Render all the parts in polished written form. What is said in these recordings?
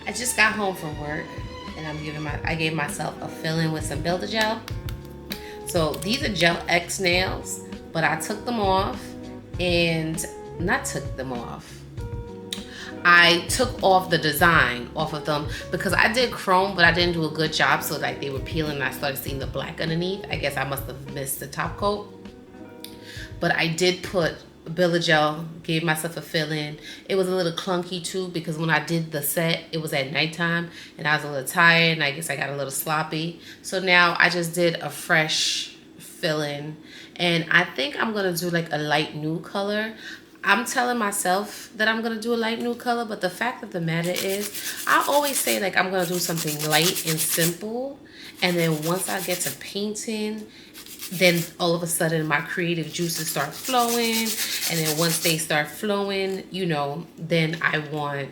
I just got home from work and I gave myself a fill-in with some Builder Gel. So these are Gel X nails, but I took them off and not took them off. I took off the design off of them because I did chrome, but I didn't do a good job. So like they were peeling and I started seeing the black underneath. I guess I must have missed the top coat. But I did put Builder Gel, gave myself a fill-in. It was a little clunky too because when I did the set, it was at nighttime and I was a little tired and I guess I got a little sloppy. So now I just did a fresh fill-in and I think I'm gonna do like a light nude color. I'm telling myself that I'm gonna do a light nude color, but the fact of the matter is I always say like I'm gonna do something light and simple, and then once I get to painting, then all of a sudden my creative juices start flowing, and then once they start flowing, you know, then I want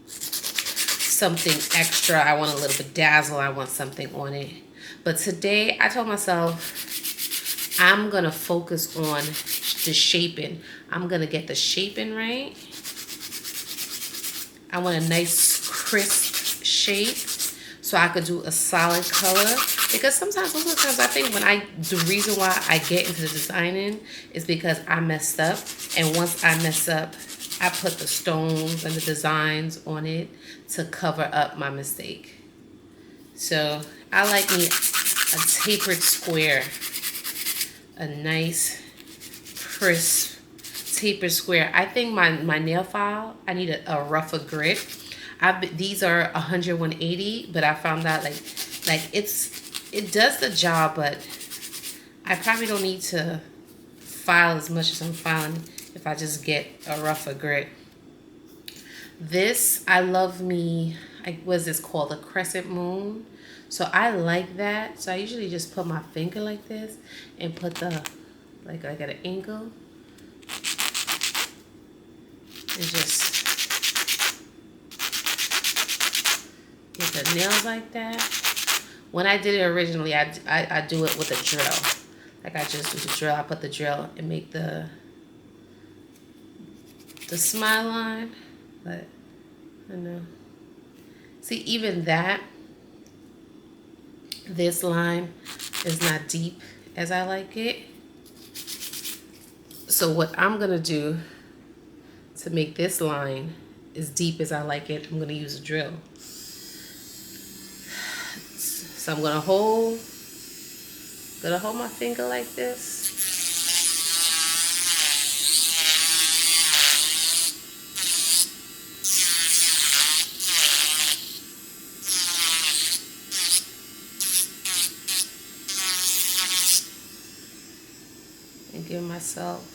something extra. I want a little bit dazzle. I want something on it. But today I told myself I'm gonna focus on the shaping. I'm gonna get the shaping right. I want a nice crisp shape so I could do a solid color. Because sometimes, most of the times, I think the reason why I get into the designing is because I messed up. And once I mess up, I put the stones and the designs on it to cover up my mistake. So I like me a tapered square, a nice crisp tapered square. I think my nail file, I need a rougher grit. These are 100, 180, but I found out like it does the job, but I probably don't need to file as much as I'm filing if I just get a rougher grit. This, I love me, what's this called? A crescent moon. So I like that. So I usually just put my finger like this and put the, like at an angle. And just get the nails like that. When I did it originally, I do it with a drill. Like I just do the drill. I put the drill and make the smile line. But I don't know. See, even that, this line is not deep as I like it. So what I'm gonna do to make this line as deep as I like it, I'm gonna use a drill. So I'm gonna hold my finger like this. And give myself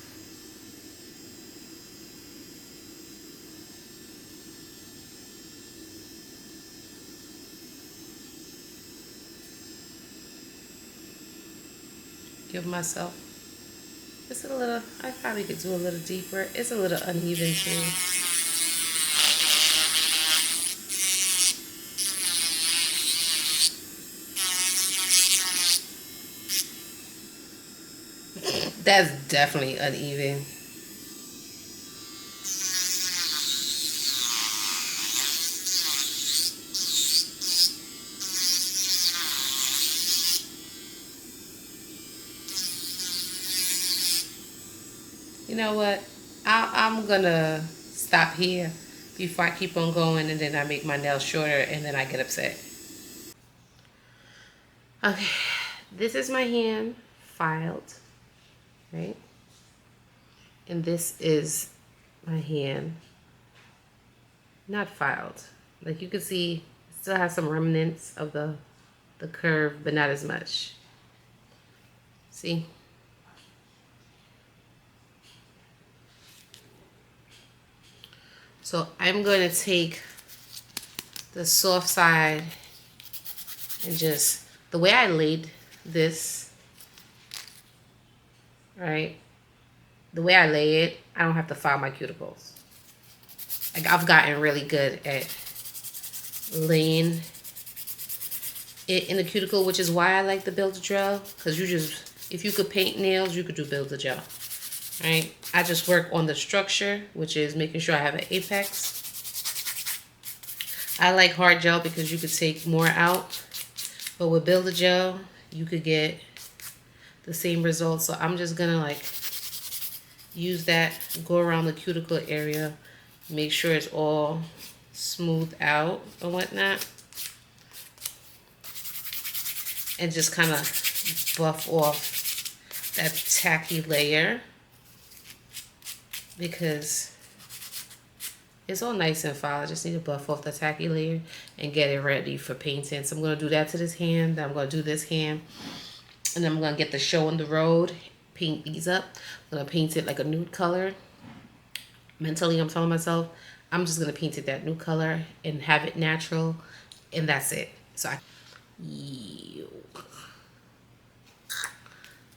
just a little. I probably could do a little deeper. It's a little uneven too. That's definitely uneven. You know what? I'm gonna stop here before I keep on going, and then I make my nails shorter, and then I get upset. Okay, this is my hand filed, right? And this is my hand not filed. Like you can see, it still has some remnants of the curve, but not as much. See? So I'm going to take the soft side and just, the way I laid this, right? The way I lay it, I don't have to file my cuticles. Like I've gotten really good at laying it in the cuticle, which is why I like the Build-A-Gel, because you just, if you could paint nails, you could do Build-A-Gel. Right? I just work on the structure, which is making sure I have an apex. I like hard gel because you could take more out, but with Build-A-Gel, you could get the same results. So I'm just gonna like use that, go around the cuticle area, make sure it's all smooth out and whatnot, and just kind of buff off that tacky layer, because it's all nice and fine. I just need to buff off the tacky layer and get it ready for painting. So I'm going to do that to this hand. Then I'm going to do this hand. And then I'm going to get the Show on the Road, paint these up. I'm going to paint it like a nude color. Mentally, I'm telling myself, I'm just going to paint it that nude color and have it natural. And that's it. So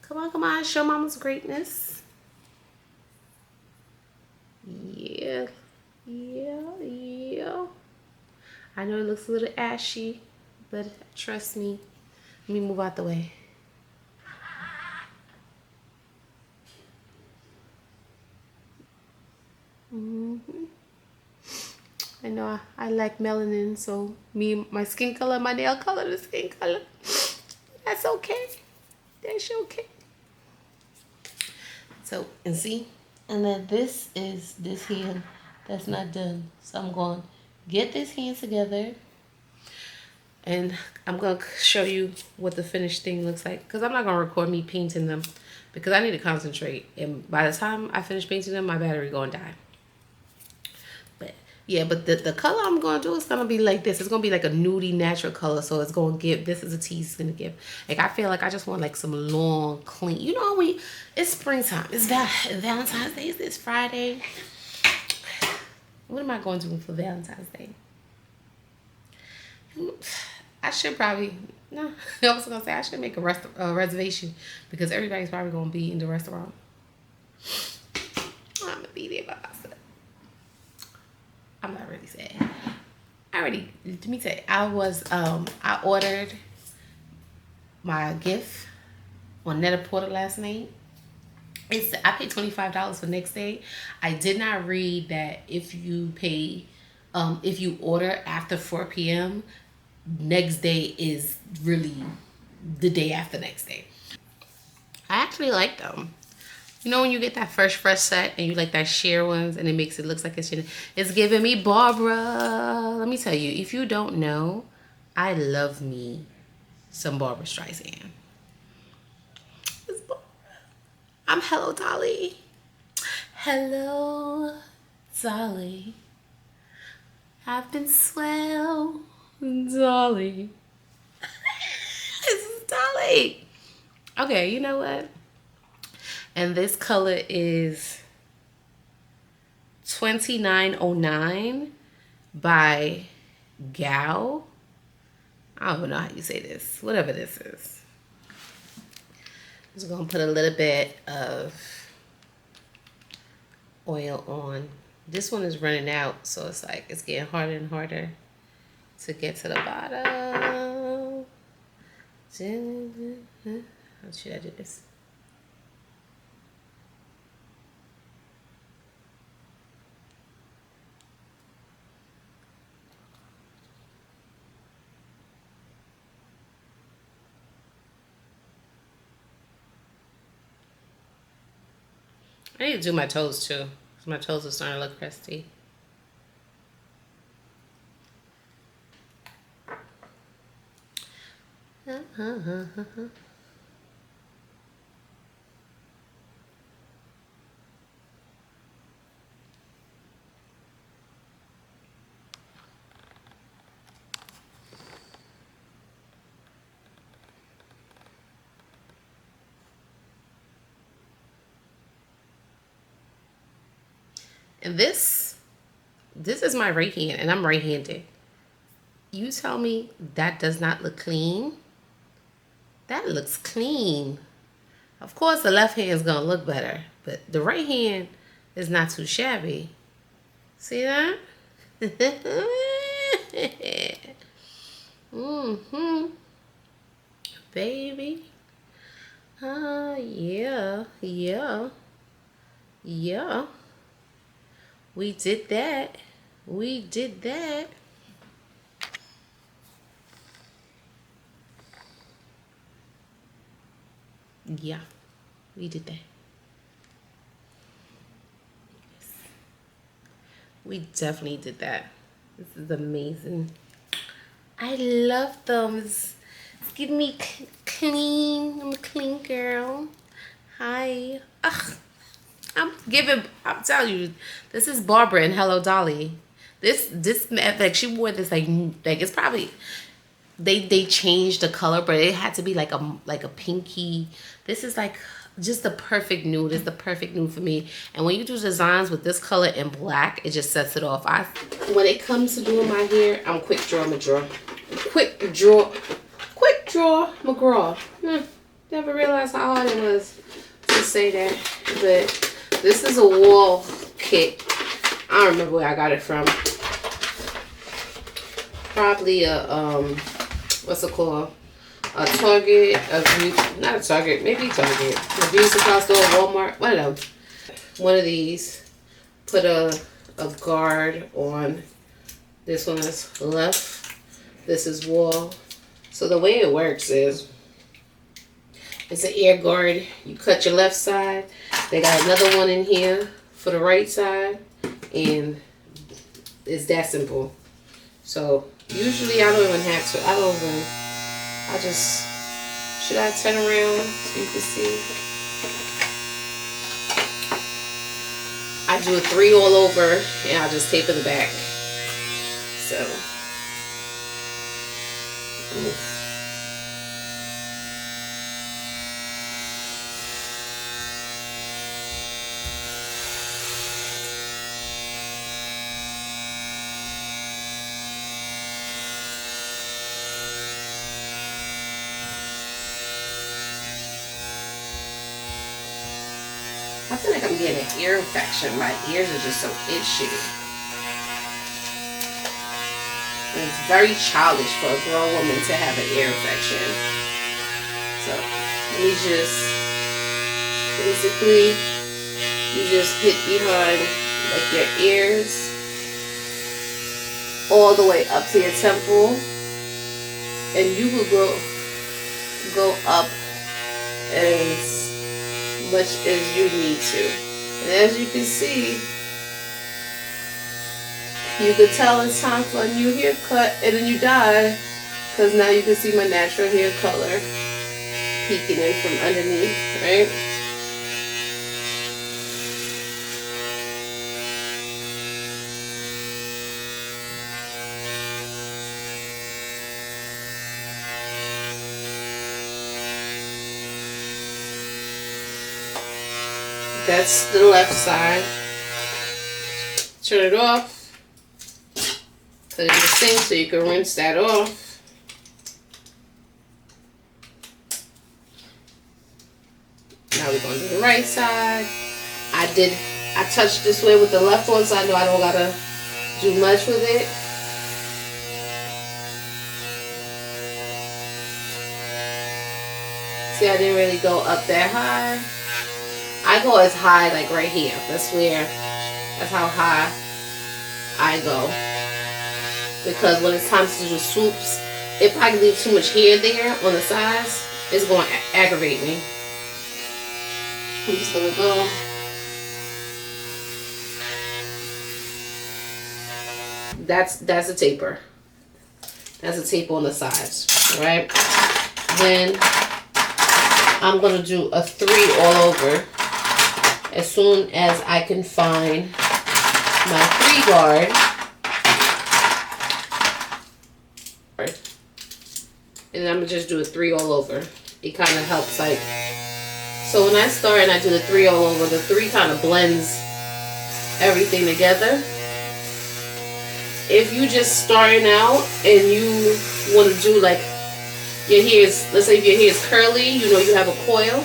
come on, show mama's greatness. Yeah. I know it looks a little ashy, but trust me. Let me move out the way. I know I like melanin, so my skin color, my nail color, the skin color. That's okay. That's okay. So, and see? And then this is this hand that's not done. So I'm going to get this hand together. And I'm going to show you what the finished thing looks like. Because I'm not going to record me painting them. Because I need to concentrate. And by the time I finish painting them, my battery going to die. But yeah, but the color I'm going to do is going to be like this. It's going to be like a nudie natural color. So it's going to give, this is a tease it's going to give. Like I feel like I just want like some long, clean. You know, it's springtime. It's Valentine's Day. It's this Friday. What am I going to do for Valentine's Day? I should probably, no, I was going to say I should make a reservation because everybody's probably going to be in the restaurant. I'm going to be there by myself. I'm not really sad. Let me tell you, I ordered my gift on Net-a-Porter last night. I paid $25 for next day. I did not read that if you pay, if you order after 4 p.m., next day is really the day after next day. I actually like them. You know when you get that fresh set and you like that sheer ones and it looks like it's giving me Barbara. Let me tell you, if you don't know, I love me some Barbara Streisand. I'm Hello Dolly. Hello Dolly. I've been swell, Dolly. This is Dolly. Okay, you know what? And this color is 2909 by Gal. I don't know how you say this. Whatever this is. I'm just going to put a little bit of oil on. This one is running out, so it's like it's getting harder and harder to get to the bottom. How should I do this? I need to do my toes too, because my toes are starting to look crusty. And this is my right hand, and I'm right-handed. You tell me that does not look clean? That looks clean. Of course, the left hand is going to look better, but the right hand is not too shabby. See that? Mm-hmm. Baby. Yeah. We did that. We did that. Yeah, we did that. Yes. We definitely did that. This is amazing. I love them. It's giving me clean. I'm a clean girl. Hi. Ugh. I'm telling you, this is Barbara and Hello Dolly. This like she wore this like it's probably they changed the color, but it had to be like a pinky. This is like just the perfect nude. It's the perfect nude for me. And when you do designs with this color and black, it just sets it off. When it comes to doing my hair, I'm quick draw McGraw. McGraw. Never realized how hard it was to say that, but. This is a wall kit. I don't remember where I got it from. Probably a what's it called? A Target, not a Target, maybe Target. A beauty supply store, Walmart, one of them. One of these. Put a guard on. This one is left. This is wall. So the way it works is it's an air guard. You cut your left side. They got another one in here for the right side, and it's that simple. So usually I don't even have to. I just, should I turn around so you can see? I do a 3 all over, and I just tape in the back. So. I feel like I'm getting an ear infection. My ears are just so itchy. And it's very childish for a grown woman to have an ear infection. So, let me just, basically, you just hit behind, like, your ears, all the way up to your temple. And you will go up as much as you need to. And as you can see, you can tell it's time for a new haircut and a new dye, because now you can see my natural hair color peeking in from underneath, right? That's the left side. Turn it off. Put it in the sink so you can rinse that off. Now we're going to do the right side. I touched this way with the left one, so I know I don't gotta do much with it. See, I didn't really go up that high. I go as high, like right here. That's how high I go. Because when it's time to do swoops, if I leave too much hair there on the sides, it's going to aggravate me. I'm just going to go. That's a taper. That's a taper on the sides, right? Then I'm going to do a 3 all over as soon as I can find my 3 guard. And I'm going to just do a 3 all over. It kind of helps, like, so when I start and I do the 3 all over, the 3 kind of blends everything together. If you just starting out and you want to do like your hair is, let's say if your hair is curly, you know you have a coil,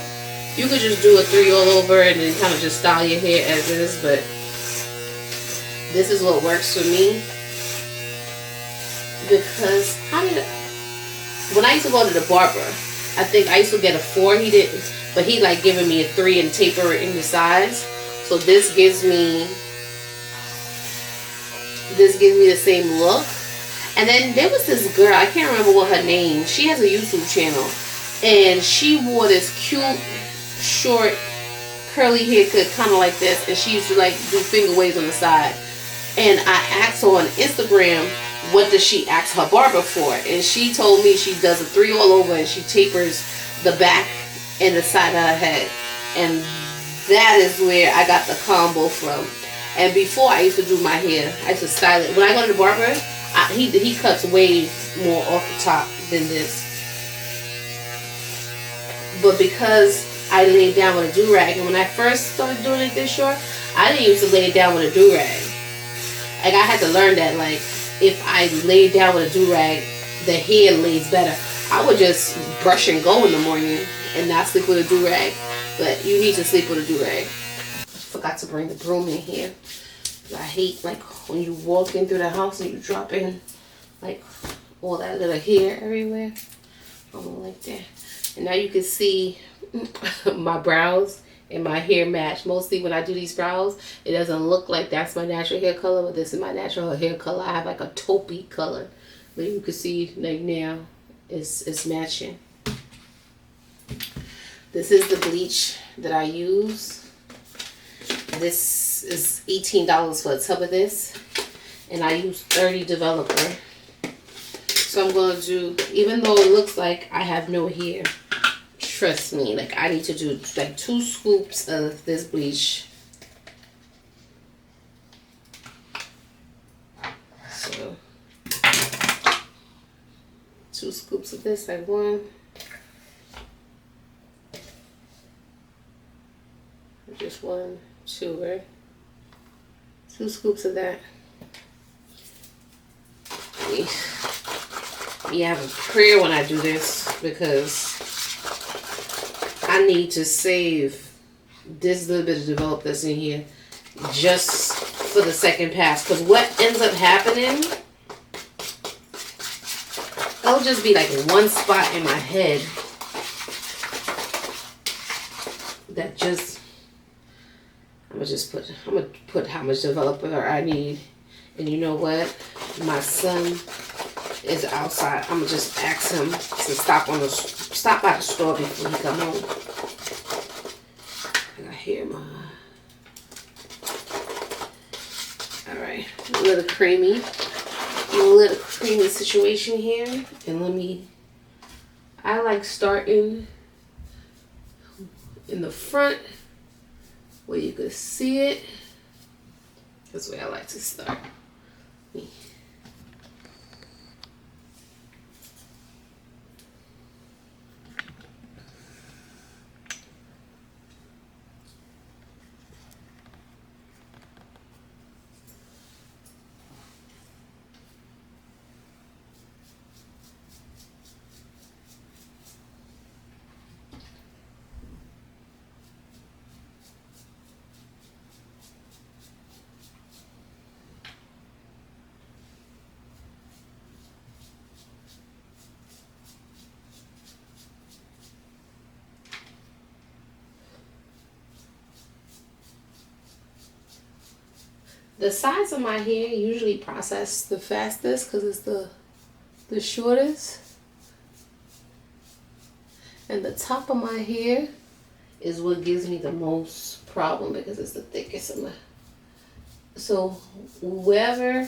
you could just do a 3 all over and then kind of just style your hair as is, but this is what works for me. Because when I used to go to the barber, I think I used to get a 4, he didn't, but he like giving me a 3 and taper it in the sides. So this gives me the same look. And then there was this girl, I can't remember what her name, she has a YouTube channel, and she wore this cute, short, curly haircut, kind of like this, and she used to like do finger waves on the side. And I asked her on Instagram, what does she ask her barber for? And she told me she does a 3 all over and she tapers the back and the side of her head. And that is where I got the combo from. And before I used to do my hair, I used to style it. When I go to the barber, he cuts way more off the top than this. But because I laid down with a do-rag, and when I first started doing it this short, I didn't used to lay it down with a do-rag. Like, I had to learn that, like, if I laid down with a do-rag, the hair lays better. I would just brush and go in the morning and not sleep with a do-rag. But you need to sleep with a do-rag. Forgot to bring the broom in here. I hate, like, when you walk in through the house and you drop in, like, all that little hair everywhere. I don't like that. And now you can see my brows and my hair match. Mostly when I do these brows, it doesn't look like that's my natural hair color, but this is my natural hair color. I have like a taupey color, but you can see like now it's matching. This is the bleach that I use. This is $18 for a tub of this, and I use 30 developer. So I'm going to do, even though it looks like I have no hair, trust me, like I need to do like 2 scoops of this bleach. So 2 scoops of this, like 1. Just 1, 2, right? 2 scoops of that. Yeah, I have a prayer when I do this because I need to save this little bit of develop that's in here just for the second pass. Because what ends up happening, it'll just be like one spot in my head that just, I'm gonna put how much developer I need. And you know what? My son is outside. I'm gonna just ask him to stop by the store before he come home. I hear my. All right, a little creamy. a little creamy situation here. And I like starting in the front where you can see it. That's the way I like to start. The sides of my hair usually process the fastest because it's the shortest. And the top of my hair is what gives me the most problem because it's the thickest of my. So wherever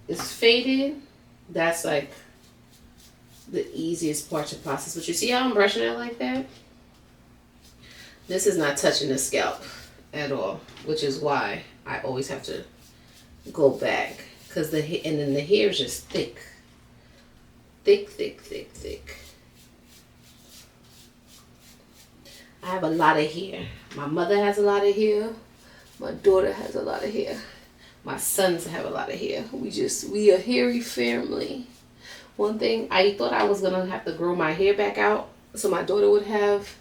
is faded, that's like the easiest part to process. But you see how I'm brushing it like that? This is not touching the scalp at all, which is why I always have to go back, because and then the hair is just thick. Thick. I have a lot of hair. My mother has a lot of hair. My daughter has a lot of hair. My sons have a lot of hair. We a hairy family. One thing, I thought I was gonna have to grow my hair back out so my daughter would have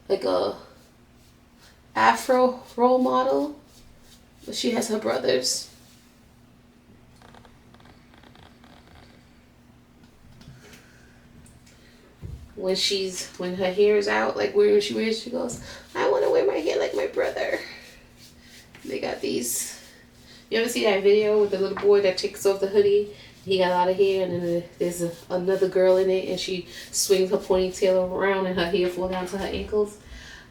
like a afro role model, but she has her brothers. When her hair is out, like where she wears, she goes, I want to wear my hair like my brother. They got these. You ever see that video with the little boy that takes off the hoodie? He got a lot of hair, and then there's another girl in it, and she swings her ponytail around, and her hair falls down to her ankles.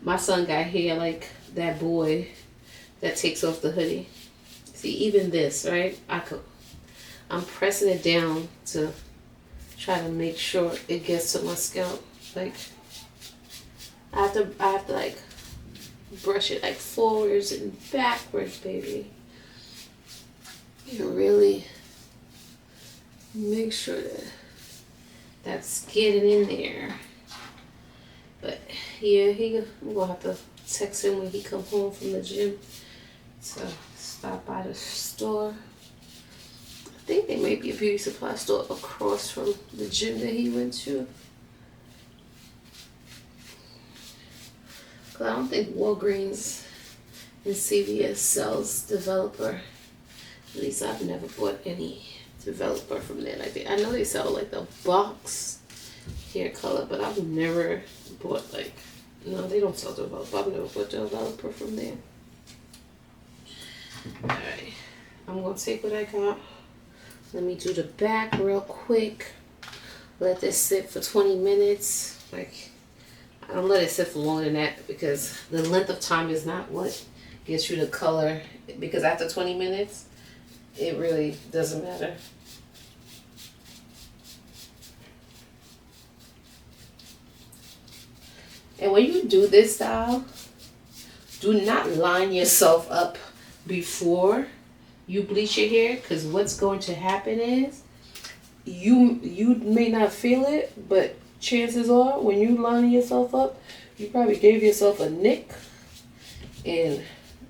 My son got hair like that boy that takes off the hoodie. See, even this, right? I'm pressing it down to try to make sure it gets to my scalp. Like, I have to like brush it like forwards and backwards, baby. You really make sure that that's getting in there. But yeah, I'm gonna have to text him when he come home from the gym to stop by the store. I think there may be a beauty supply store across from the gym that he went to. Cause I don't think Walgreens and CVS sells developer. At least I've never bought any developer from there. Like I know they sell like the box hair color, but I've never bought no, they don't sell developer. I've never bought developer from there. Alright, I'm gonna take what I got. Let me do the back real quick. Let this sit for 20 minutes. Like, I don't let it sit for longer than that because the length of time is not what gets you the color. Because after 20 minutes, it really doesn't matter. And when you do this style, do not line yourself up before you bleach your hair, because what's going to happen is you may not feel it, but chances are when you line yourself up, you probably gave yourself a nick, and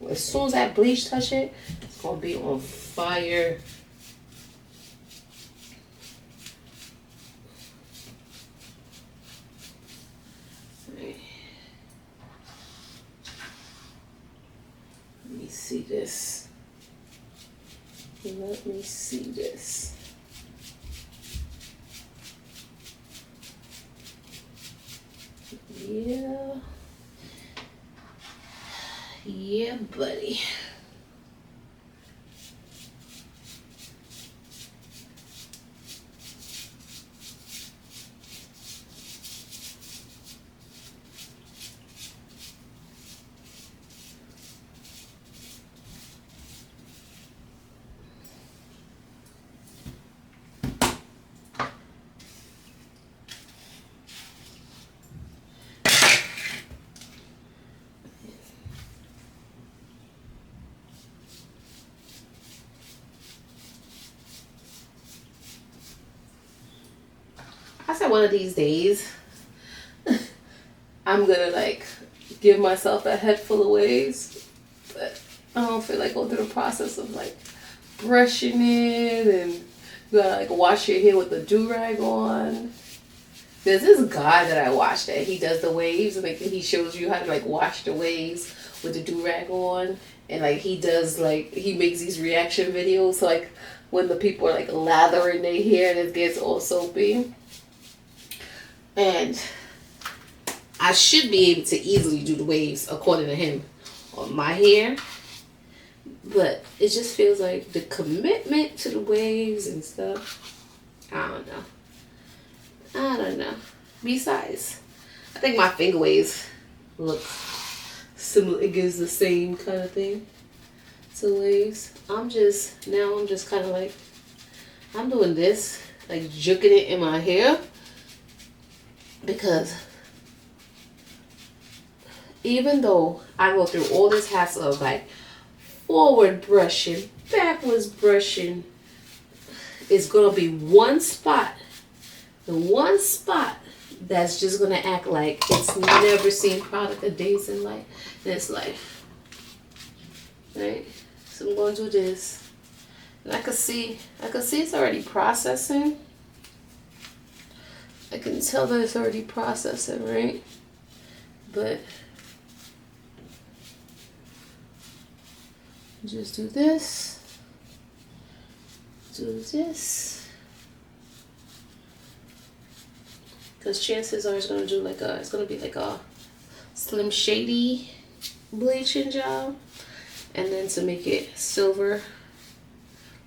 as soon as that bleach touch it, it's gonna be on fire. Let me see this. Let me see this. Yeah. Yeah, buddy. I said one of these days, I'm gonna like give myself a head full of waves, but I don't feel like going through the process of like brushing it, and you gotta like wash your hair with the do-rag on. There's this guy that I watch that he does the waves, and like he shows you how to like wash the waves with the do-rag on, and like he does like he makes these reaction videos, so like when the people are like lathering their hair and it gets all soapy. And I should be able to easily do the waves according to him on my hair, but it just feels like the commitment to the waves and stuff, I don't know. Besides, I think my finger waves look similar. It gives the same kind of thing to waves. I'm just kind of like, I'm doing this, like juking it in my hair, because even though I go through all this hassle of like forward brushing, backwards brushing, it's gonna be one spot, the one spot that's just gonna act like it's never seen product a days in life, in its life. Right? So I'm going to do this, and I can see it's already processing. I can tell that it's already processing, right? But just do this, because chances are it's gonna do like it's gonna be like a Slim Shady bleaching job, and then to make it silver,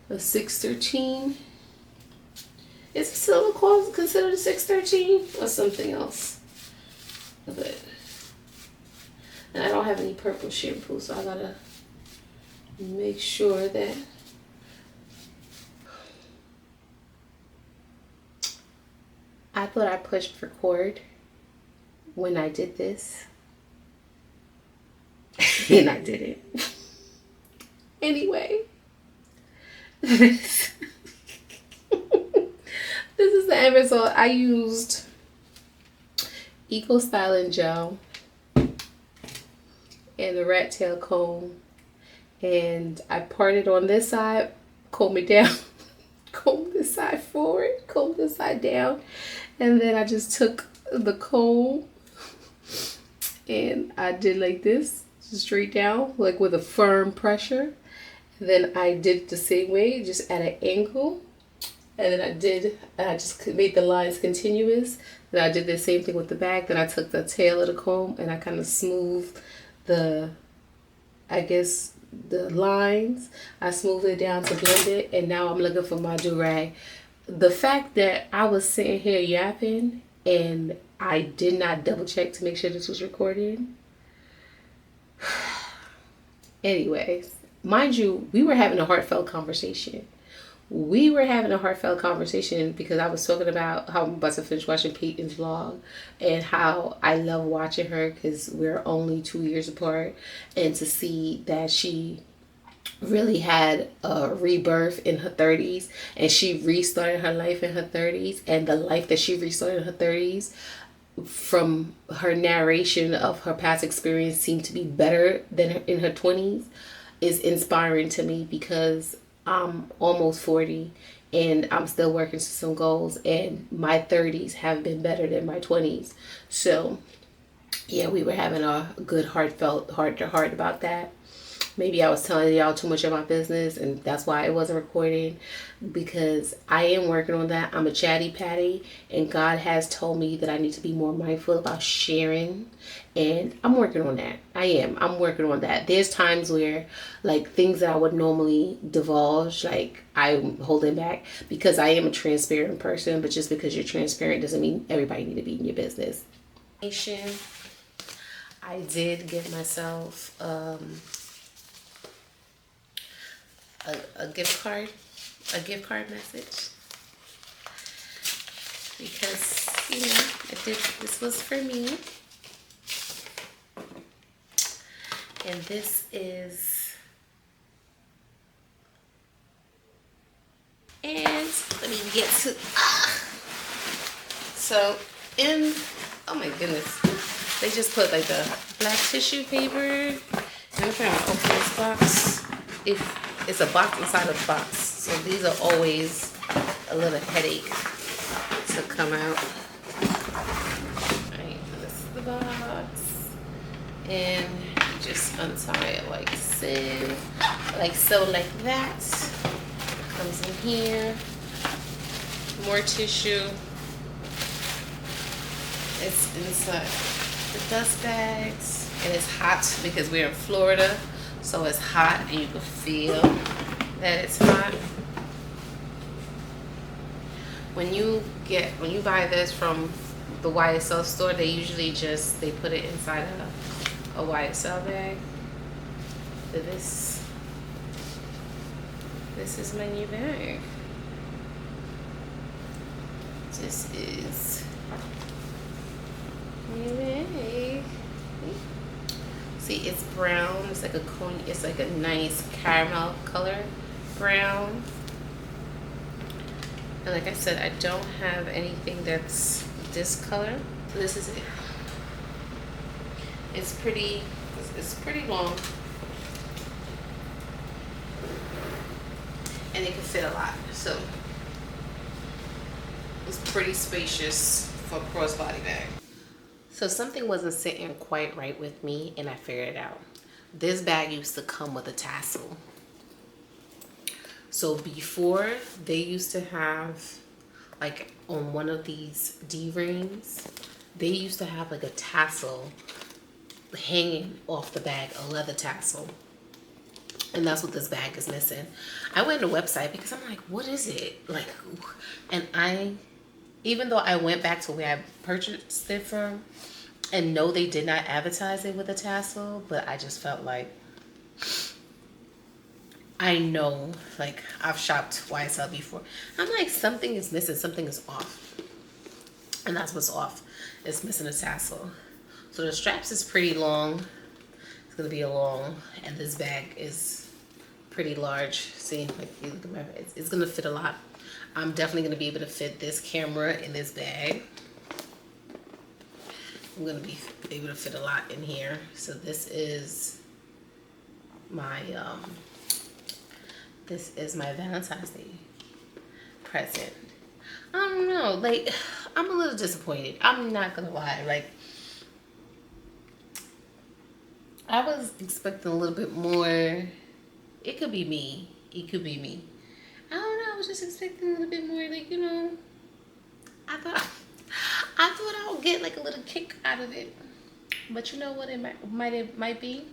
a 613. Is silver considered a 613 or something else? But and I don't have any purple shampoo, so I gotta make sure that I thought I pushed record when I did this, and I didn't. Anyway, this is the end result. I used Eco Styling Gel and the rat tail comb, and I parted on this side, comb it down, comb this side forward, comb this side down, and then I just took the comb and I did like this, straight down, like with a firm pressure. And then I did the same way, just at an angle. And then I just made the lines continuous. Then I did the same thing with the back. Then I took the tail of the comb and I kind of smoothed the lines. I smoothed it down to blend it. And now I'm looking for my do-rag. The fact that I was sitting here yapping and I did not double check to make sure this was recorded. Anyways, mind you, we were having a heartfelt conversation. Because I was talking about how I'm about to finish watching Peyton's vlog and how I love watching her because we're only 2 years apart, and to see that she really had a rebirth in her 30s and she restarted her life in her 30s, and the life that she restarted in her 30s from her narration of her past experience seemed to be better than in her 20s is inspiring to me, because I'm almost 40 and I'm still working to some goals, and my 30s have been better than my 20s. So yeah, we were having a good heartfelt heart-to-heart about that. Maybe I was telling y'all too much of my business and that's why it wasn't recording, because I am working on that. I'm a chatty patty, and God has told me that I need to be more mindful about sharing, and I'm working on that. I'm working on that. There's times where like things that I would normally divulge, like I'm holding back because I am a transparent person, but just because you're transparent doesn't mean everybody need to be in your business. I did give myself a gift card message, because this was for me, and this is, and let me get to So oh my goodness, they just put like the black tissue paper. And I'm trying to open this box. It's a box inside of a box. So these are always a little headache to come out. Alright, this is the box. And you just untie it like so, like that. Comes in here. More tissue. It's inside the dust bags, and it's hot because we're in Florida, so it's hot and you can feel that it's hot. When you buy this from the YSL store, they usually they put it inside a YSL bag. So this is my new bag. This is my bag. See, it's brown. It's like it's like a nice caramel color brown. And like I said, I don't have anything that's this color. So this is it. It's pretty long. And it can fit a lot. So it's pretty spacious for a crossbody bag. So something wasn't sitting quite right with me, and I figured it out. This bag used to come with a tassel. So before, they used to have, like on one of these D-rings, they used to have like a tassel hanging off the bag, a leather tassel. And that's what this bag is missing. I went to the website because I'm like, what is it? Like, and even though I went back to where I purchased it from, and no, they did not advertise it with a tassel, but I just felt like, I know, like, I've shopped YSL before. I'm like, something is missing, something is off. And that's what's off. It's missing a tassel. So the straps is pretty long. It's gonna be a long, and this bag is pretty large. See, like, you look at my, it's gonna fit a lot. I'm definitely gonna be able to fit this camera in this bag. I'm gonna be able to fit a lot in here. So this is my Valentine's Day present. I don't know, like, I'm a little disappointed. I'm not gonna lie. Like, I was expecting a little bit more. It could be me. It could be me. I don't know. I was just expecting a little bit more. Like, you know, I thought I would get like a little kick out of it. But you know what it might be?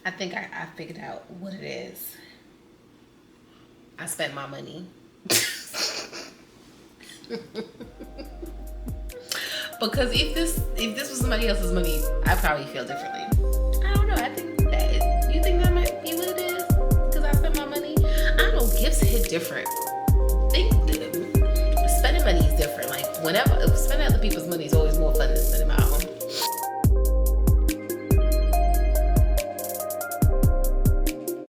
I think I figured out what it is. I spent my money. Because if this was somebody else's money, I'd probably feel differently. I don't know. I think that, you think that might be what it is? Because I spent my money. I don't know. Gifts hit different. Spending money is different. Like, whenever spending other people's money is always more fun than spending my